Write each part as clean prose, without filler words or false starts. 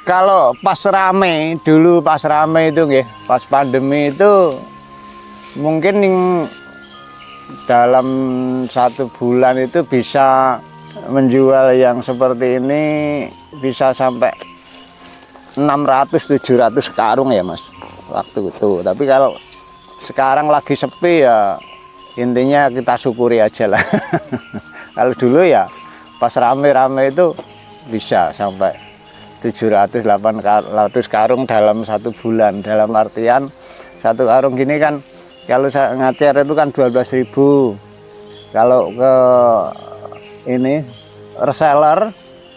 Kalau pas rame dulu, pas rame itu nggih, pas pandemi itu mungkin dalam 1 bulan itu bisa menjual yang seperti ini bisa sampai 600-700 karung ya Mas waktu itu. Tapi kalau sekarang lagi sepi ya intinya kita syukuri aja lah. Kalau dulu ya pas rame-rame itu bisa sampai 700-800 karung dalam 1 bulan. Dalam artian 1 karung gini kan kalau saya ngacer itu kan 12.000. Kalau ke ini reseller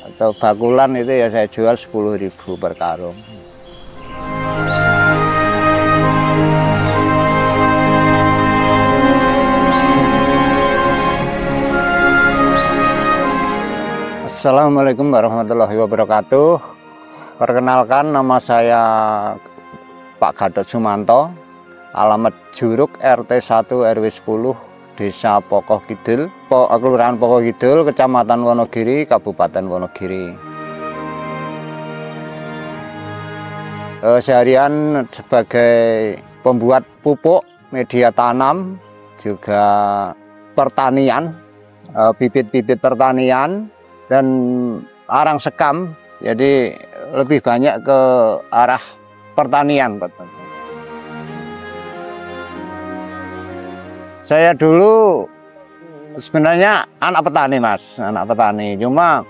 atau bakulan itu ya saya jual 10.000 per karung. Assalamualaikum warahmatullahi wabarakatuh. Perkenalkan, nama saya Pak Gatot Sumanto, alamat Juruk RT 1 RW 10 Desa Pokoh Kidul, Kelurahan Pokoh Kidul, Kecamatan Wonogiri, Kabupaten Wonogiri. Seharian sebagai pembuat pupuk, media tanam, juga pertanian, bibit-bibit pertanian, dan arang sekam. Jadi lebih banyak ke arah pertanian. Saya dulu sebenarnya anak petani Mas, anak petani. Cuma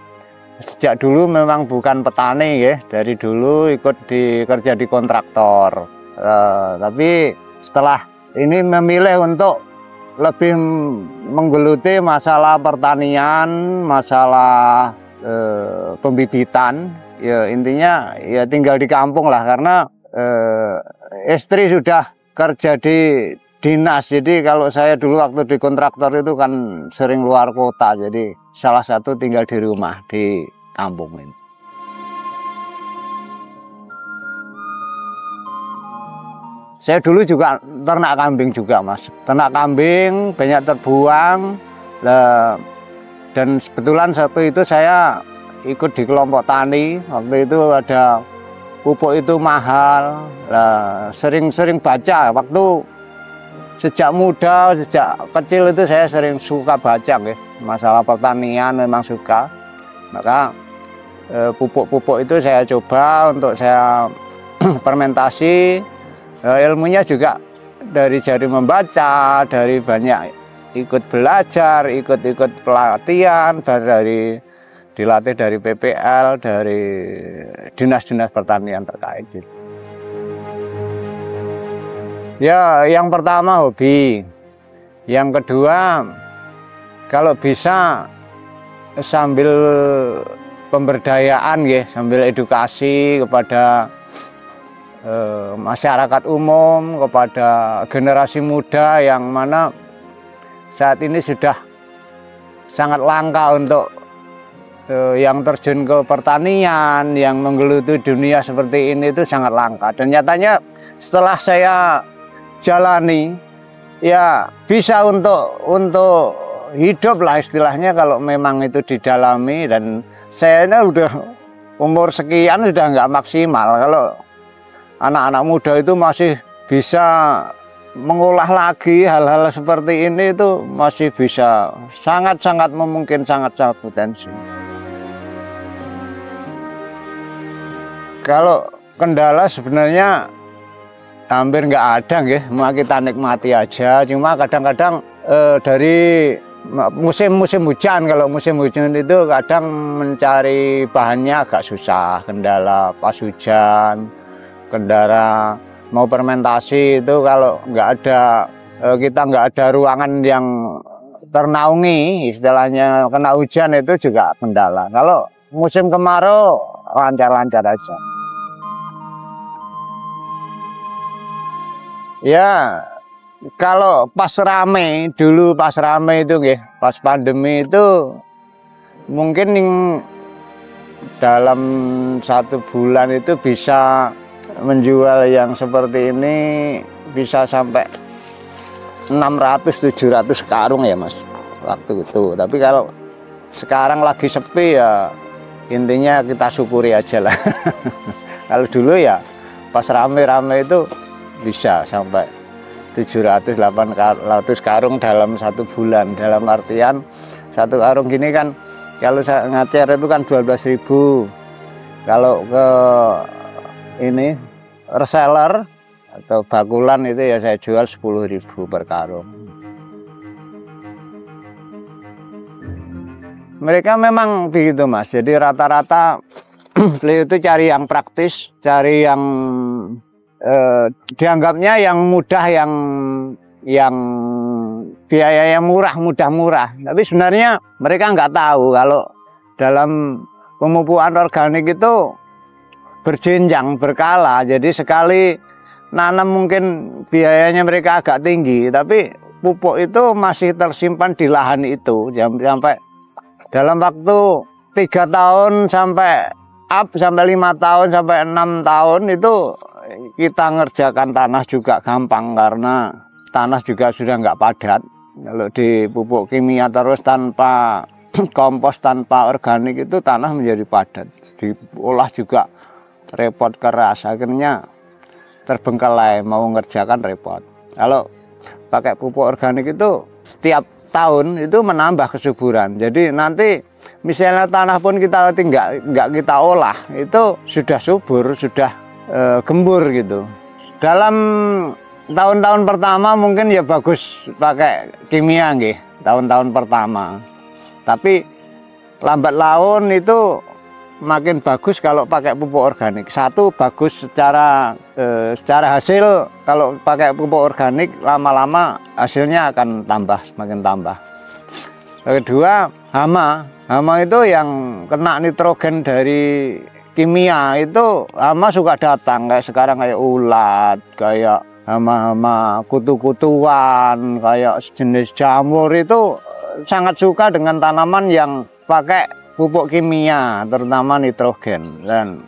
sejak dulu memang bukan petani ya. Dari dulu ikut kerja di kontraktor. Tapi setelah ini memilih untuk lebih menggeluti masalah pertanian, masalah pembibitan. Ya intinya ya tinggal di kampung lah, karena istri sudah kerja di dinas. Jadi kalau saya dulu waktu di kontraktor itu kan sering luar kota, jadi salah satu tinggal di rumah di kampung ini. Saya dulu juga ternak kambing juga Mas, ternak kambing banyak terbuang. Dan kebetulan waktu itu saya ikut di kelompok tani. Waktu itu ada pupuk itu mahal. Sering-sering baca. Waktu sejak muda, sejak kecil itu saya sering suka baca ya. Masalah pertanian memang suka. Maka pupuk-pupuk itu saya coba untuk saya fermentasi. Ilmunya juga dari membaca, dari banyak ikut belajar, ikut pelatihan, dilatih dari PPL, dari dinas-dinas pertanian terkait. Ya, yang pertama hobi, yang kedua kalau bisa sambil pemberdayaan ya, sambil edukasi kepada masyarakat umum, kepada generasi muda yang mana saat ini sudah sangat langka untuk yang terjun ke pertanian, yang menggeluti dunia seperti ini itu sangat langka. Dan nyatanya setelah saya jalani, ya bisa untuk hidup lah istilahnya kalau memang itu didalami. Dan saya ini udah umur sekian sudah nggak maksimal. Kalau anak-anak muda itu masih bisa mengolah lagi hal-hal seperti ini, itu masih bisa sangat-sangat memungkinkan, sangat-sangat potensi. Kalau kendala sebenarnya hampir nggak ada ya, mau kita nikmati aja. Cuma kadang-kadang dari musim hujan, kalau musim hujan itu kadang mencari bahannya agak susah, kendala pas hujan, kendala mau fermentasi itu kalau nggak ada, kita nggak ada ruangan yang ternaungi, istilahnya kena hujan itu juga kendala. Kalau musim kemarau lancar-lancar aja. Ya, kalau pas rame dulu, pas rame itu nggih, pas pandemi itu mungkin dalam 1 bulan itu bisa menjual yang seperti ini bisa sampai 600-700 karung ya Mas waktu itu. Tapi kalau sekarang lagi sepi ya intinya kita syukuri aja lah. Kalau dulu ya pas rame-rame itu bisa sampai 700-800 karung dalam 1 bulan. Dalam artian 1 karung gini kan kalau saya ngacer itu kan 12.000. Kalau ke ini reseller atau bakulan itu ya saya jual 10.000 per karung. Mereka memang begitu Mas. Jadi rata-rata beliau itu cari yang praktis, cari yang dianggapnya yang mudah, yang biaya yang murah, mudah-murah. Tapi sebenarnya mereka nggak tahu kalau dalam pemupukan organik itu berjenjang, berkala. Jadi sekali nanam mungkin biayanya mereka agak tinggi, tapi pupuk itu masih tersimpan di lahan itu sampai dalam waktu 3 tahun sampai 5 tahun sampai 6 tahun itu kita ngerjakan tanah juga gampang karena tanah juga sudah nggak padat. Kalau di pupuk kimia terus tanpa kompos, tanpa organik itu tanah menjadi padat. Diolah juga repot, keras, akhirnya terbengkalai, mau ngerjakan repot. Kalau pakai pupuk organik itu setiap tahun itu menambah kesuburan. Jadi nanti misalnya tanah pun kita nggak kita olah itu sudah subur, sudah gembur gitu. Dalam tahun-tahun pertama mungkin ya bagus pakai kimia nggih, tahun-tahun pertama. Tapi lambat laun itu makin bagus kalau pakai pupuk organik. Satu, bagus secara hasil. Kalau pakai pupuk organik lama-lama hasilnya akan tambah, semakin tambah. Kedua, hama itu yang kena nitrogen dari kimia itu hama suka datang kayak sekarang, kayak ulat, kayak hama-hama kutu-kutuan, kayak jenis jamur itu sangat suka dengan tanaman yang pakai pupuk kimia, terutama nitrogen. Dan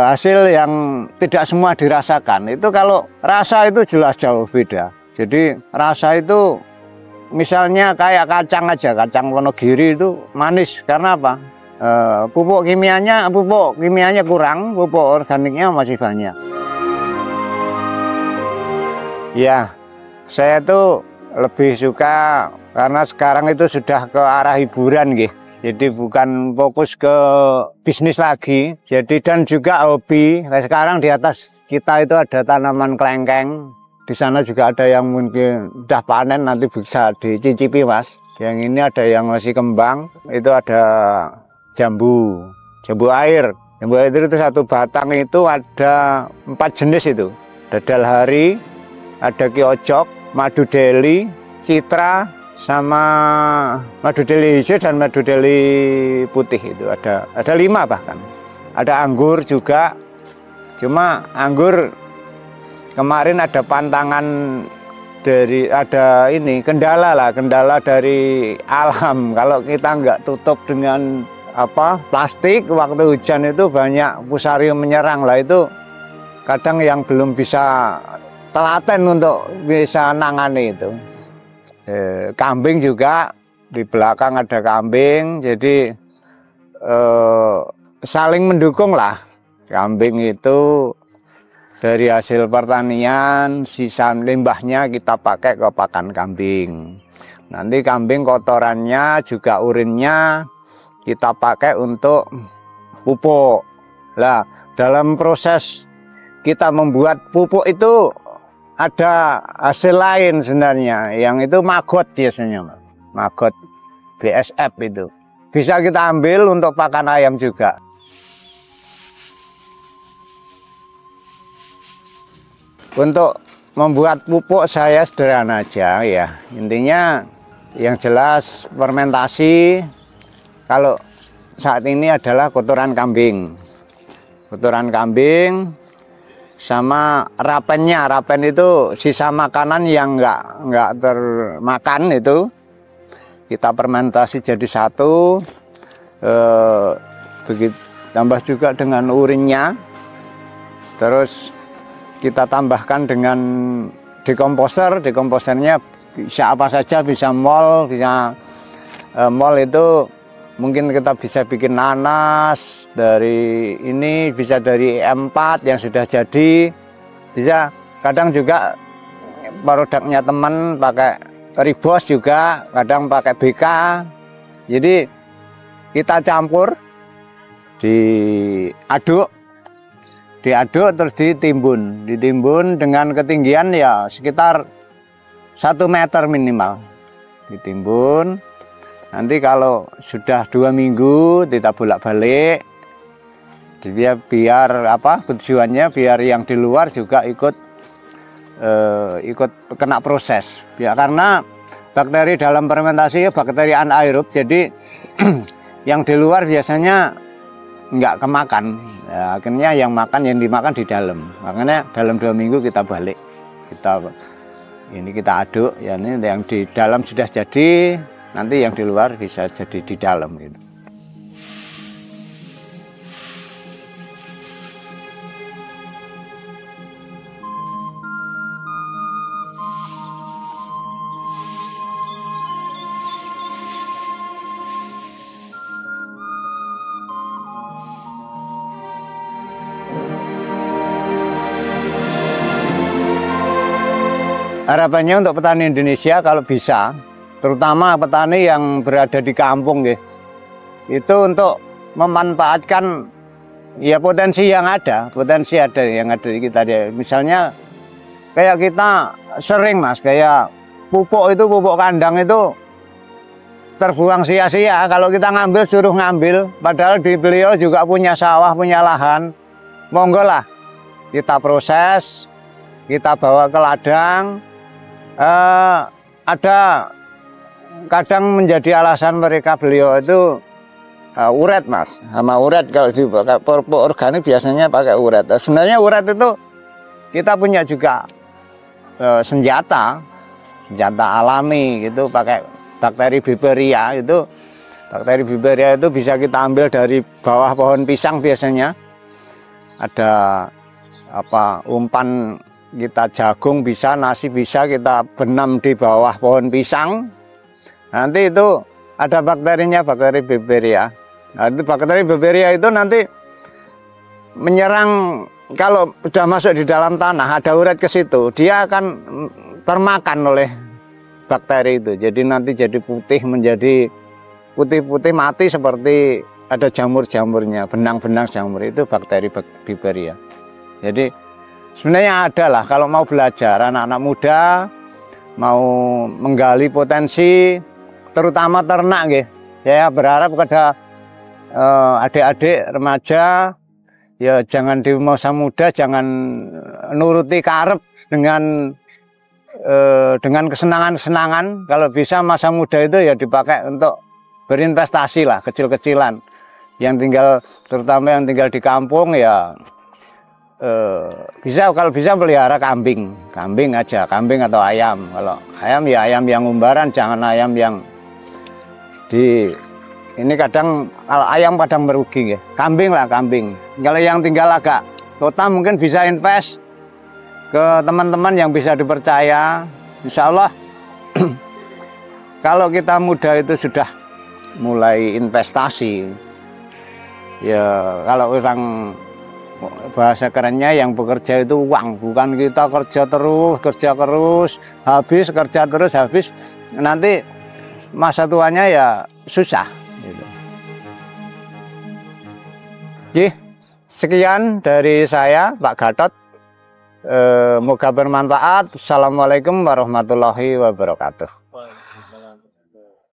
hasil yang tidak semua dirasakan. Itu kalau rasa itu jelas jauh beda. Jadi rasa itu misalnya kayak kacang aja, kacang Wonogiri itu manis. Karena apa? Pupuk kimianya kurang, pupuk organiknya masih banyak. Ya, saya tuh lebih suka karena sekarang itu sudah ke arah hiburan gitu. Jadi bukan fokus ke bisnis lagi. Jadi dan juga hobi. Kayak sekarang di atas kita itu ada tanaman kelengkeng. Di sana juga ada yang mungkin udah panen nanti bisa dicicipi Mas. Yang ini ada yang masih kembang. Itu ada jambu air. Jambu air itu satu batang itu ada 4 jenis itu. Ada dalhari, ada kiojok, madu deli, citra, sama madu deli hijau dan madu deli putih. Itu ada 5 bahkan. Ada anggur juga. Cuma anggur kemarin ada pantangan dari kendala dari alam. Kalau kita nggak tutup dengan plastik, waktu hujan itu banyak fusarium menyerang lah, itu kadang yang belum bisa telaten untuk bisa nangani itu. Kambing juga di belakang ada kambing, jadi saling mendukung lah. Kambing itu dari hasil pertanian, sisa limbahnya kita pakai ke pakan kambing. Nanti kambing kotorannya juga urinnya kita pakai untuk pupuk. Lah, dalam proses kita membuat pupuk itu ada hasil lain sebenarnya, yang itu maggot biasanya, maggot BSF itu. Bisa kita ambil untuk pakan ayam juga. Untuk membuat pupuk saya sederhana aja ya. Intinya yang jelas fermentasi. Kalau saat ini adalah kotoran kambing. Kotoran kambing sama rapennya. Rapen itu sisa makanan yang nggak termakan itu kita fermentasi jadi satu. Begitu tambah juga dengan urinnya. Terus kita tambahkan dengan dekomposer. Dekomposernya bisa apa saja, bisa mall, bisa mall itu mungkin kita bisa bikin nanas dari ini, bisa dari M4 yang sudah jadi, bisa kadang juga produknya teman pakai Ribos juga, kadang pakai BK. Jadi kita campur, diaduk terus ditimbun dengan ketinggian ya sekitar 1 meter minimal. Ditimbun, nanti kalau sudah 2 minggu kita bolak-balik, biar apa tujuannya, biar yang di luar juga ikut kena proses ya, karena bakteri dalam fermentasi bakteri anaerob, jadi yang di luar biasanya nggak kemakan ya, akhirnya yang dimakan di dalam. Makanya dalam 2 minggu kita balik, kita aduk ya, ini yang di dalam sudah jadi, nanti yang di luar bisa jadi di dalam gitu. Harapannya untuk petani Indonesia kalau bisa, terutama petani yang berada di kampung itu untuk memanfaatkan ya potensi yang ada di kita. Misalnya kayak kita sering Mas, kayak pupuk kandang itu terbuang sia-sia. Kalau kita ngambil, suruh ngambil, padahal di beliau juga punya sawah, punya lahan. Monggo lah kita proses, kita bawa ke ladang. Ada kadang menjadi alasan beliau itu uret Mas, sama uret. Kalau dipakai pupuk organik biasanya pakai uret. Sebenarnya uret itu kita punya juga senjata alami gitu, pakai bakteri Beberia itu. Bakteri Beberia itu bisa kita ambil dari bawah pohon pisang biasanya. Ada umpan kita jagung bisa, nasi bisa, kita benam di bawah pohon pisang. Nanti itu ada bakterinya, bakteri Beberia. Nah, itu bakteri Beberia itu nanti menyerang, kalau sudah masuk di dalam tanah, ada uret ke situ, dia akan termakan oleh bakteri itu. Jadi nanti jadi putih, menjadi putih-putih mati, seperti ada jamur-jamurnya, benang-benang jamur, itu bakteri Beberia. Jadi sebenarnya ada lah, kalau mau belajar, anak-anak muda mau menggali potensi, terutama ternak saya berharap kepada adik-adik remaja ya, jangan di masa muda jangan nuruti karep dengan kesenangan-kesenangan. Kalau bisa masa muda itu ya dipakai untuk berinvestasi lah, kecil-kecilan. Terutama yang tinggal di kampung ya, kalau bisa pelihara kambing aja, kambing atau ayam. Kalau ayam ya ayam yang umbaran, jangan ayam yang ini kadang kalau ayam kadang merugi kambing. Kalau yang tinggal agak kota mungkin bisa invest ke teman-teman yang bisa dipercaya. Insya Allah kalau kita muda itu sudah mulai investasi ya, kalau orang bahasa kerennya yang bekerja itu uang, bukan kita kerja terus habis, nanti masa tuanya ya susah gitu. Sekian dari saya Pak Gatot, moga bermanfaat. Assalamualaikum warahmatullahi wabarakatuh.